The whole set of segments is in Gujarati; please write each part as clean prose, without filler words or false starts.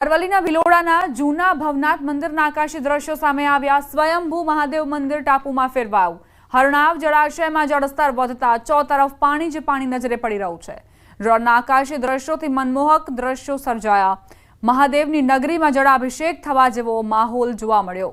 અરવલ્લીના ભિલોડાના જૂના ભવનાથ મંદિરના આકાશી દ્રશ્યો સામે આવ્યા। સ્વયંભૂ મહાદેવ મંદિર ટાપુમાં ફેરવાયું। હરણાવ જળાશયમાં જળસ્તર વધતા ચોતરફ પાણી જ પાણી નજરે પડી રહ્યું છે। રણના આકાશી દ્રશ્યોથી મનમોહક દ્રશ્યો સર્જાયા। મહાદેવની નગરીમાં જળાભિષેક થવા જેવો માહોલ જોવા મળ્યો।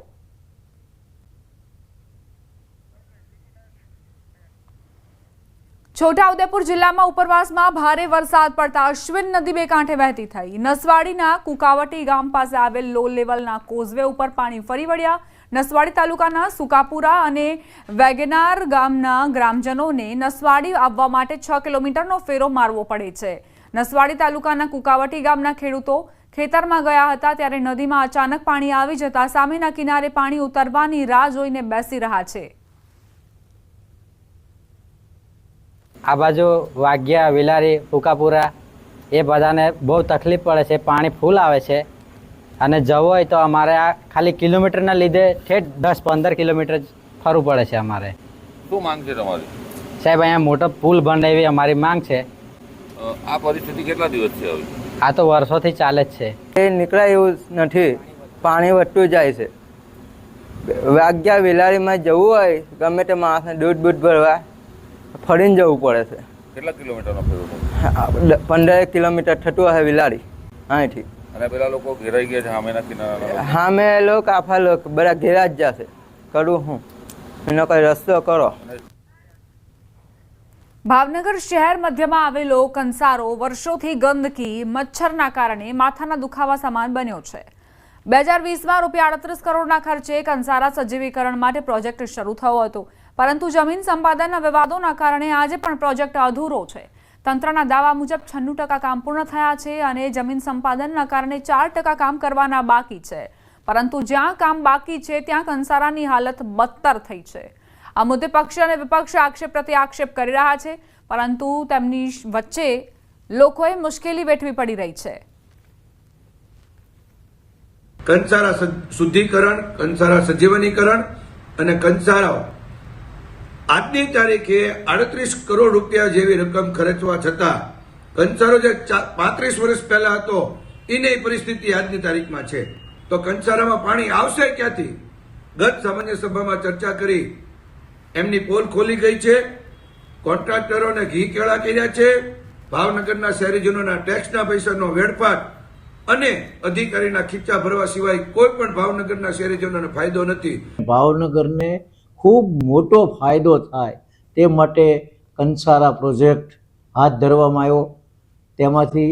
છોટાઉદેપુર જિલ્લામાં ઉપરવાસમાં ભારે વરસાદ પડતા અશ્વિન નદી બે કાંઠે વહેતી થઈ। નસવાડીના કુકાવટી ગામ પાસે આવેલ લો લેવલના કોઝવે ઉપર પાણી ફરી વળ્યા। નસવાડી તાલુકાના સુકાપુરા અને વેગેનાર ગામના ગ્રામજનોને નસવાડી આવવા માટે 6 કિલોમીટરનો ફેરો મારવો પડે છે। નસવાડી તાલુકાના કુકાવટી ગામના ખેડૂતો ખેતરમાં ગયા હતા ત્યારે નદીમાં અચાનક પાણી આવી જતા સામેના કિનારે પાણી ઉતરવાની રાહ જોઈને બેસી રહ્યા છે। આ બાજુ વાગ્યા વિલારી ફુકાપુરા એ બધાને બહુ તકલીફ પડે છે। પાણી ફૂલ આવે છે અને જવું હોય તો અમારે આ ખાલી કિલોમીટરના લીધે ઠેઠ 10-15 કિલોમીટર ફરવું પડે છે। અમારે શું માંગ છે તમારી? સાહેબ અહીંયા મોટો પુલ બને એવી અમારી માંગ છે। આ પરિસ્થિતિ કેટલા દિવસથી આવી? આ તો વર્ષોથી ચાલે જ છે। એ નીકળાય એવું નથી, પાણી વધતું જાય છે। વાગ્યા વિલારીમાં જવું હોય ગમે તે માણસને દૂધ ભરવા ફરીને જવું પડે છે। કેટલા કિલોમીટરનો ફેરો? 15 કિલોમીટર થતું હશે વિલારી અહીંથી। અને પેલા લોકો ઘેરાઈ ગયા છે સામેના કિનારાના? સામે લોકો આફા લોકો બધા ઘેરા જ જશે। કરું હું એનો કઈ રસ્તો કરો। ભાવનગર શહેર મધ્યમાં આવેલો કંસારો વર્ષોથી ગંદકી મચ્છરના કારણે માથાના દુખાવા સમાન બન્યો છે। 2020માં ₹38 કરોડના ખર્ચે કંસારા સજીવીકરણ માટે પ્રોજેક્ટ શરૂ થયો હતો, પરંતુ જમીન સંપાદનના વિવાદોના કારણે આજે પણ પ્રોજેક્ટ અધૂરો છે। તંત્રના દાવા મુજબ 96% કામ પૂર્ણ થયા છે અને જમીન સંપાદનના કારણે 4% કામ કરવાના બાકી છે, પરંતુ જ્યાં કામ બાકી છે ત્યાં કંસારાની હાલત બદતર થઈ છે। આ મુદ્દે પક્ષ અને વિપક્ષ આક્ષેપ પ્રતિ આક્ષેપ કરી રહ્યા છે, પરંતુ તેમની વચ્ચે લોકોએ મુશ્કેલી વેઠવી પડી રહી છે। કંસારા શુદ્ધિકરણ, કંસારા સજીવનીકરણ અને કંસારા આજની તારીખે 38 કરોડ રૂપિયા જેવી રકમ ખર્ચવા છતાં કંસારો જે 35 વર્ષ પહેલા હતો એની પરિસ્થિતિ આજની તારીખમાં છે। તો કંસારામાં પાણી આવશે ક્યાંથી? ગત સામાન્ય સભામાં ચર્ચા કરી, એમની પોલ ખોલી ગઈ છે, કોન્ટ્રાક્ટરોને ઘી કેળા કર્યા છે, ભાવનગરના શહેરીજનોના ટેક્સના પૈસાનો વેડફાટ અને અધિકારીના ખીચા ભરવા સિવાય કોઈ પણ ભાવનગરના શહેરીજનોને ફાયદો નથી। ભાવનગરને ખૂબ મોટો ફાયદો થાય તે માટે કંસારા પ્રોજેક્ટ હાથ ધરવામાં આવ્યો। તેમાંથી